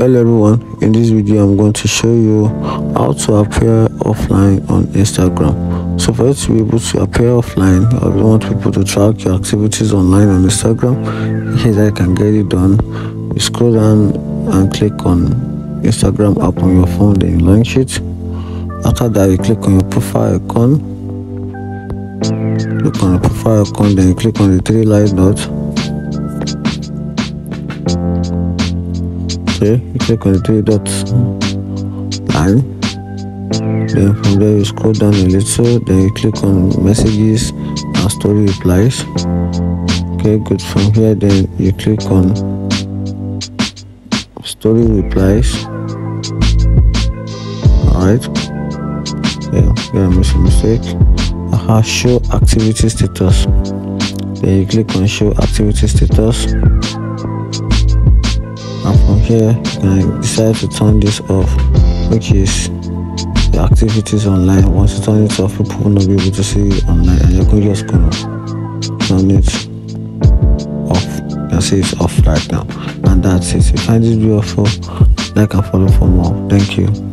Well everyone, in this video I'm going to show you how to appear offline on Instagram. So for you to be able to appear offline, or if you want people to track your activities online on Instagram, here's how you can get it done. You scroll down and click on Instagram app on your phone, then you launch it. After that, you click on your profile icon. Click on the profile icon, then you click on the three light dots. Okay, you click on the three dots line. Then from there you scroll down a little, then you click on messages and story replies. Okay, good. From here then you click on story replies. Alright. Yeah, I made a mistake. Show activity status. Then you click on show activity status. And from here you can decide to turn this off, which is the activities online. Once you turn it off, people will not be able to see it online, and you're just gonna turn it off. You can see it's off right now, and that's it. If you find this video helpful, like and follow for more. Thank you.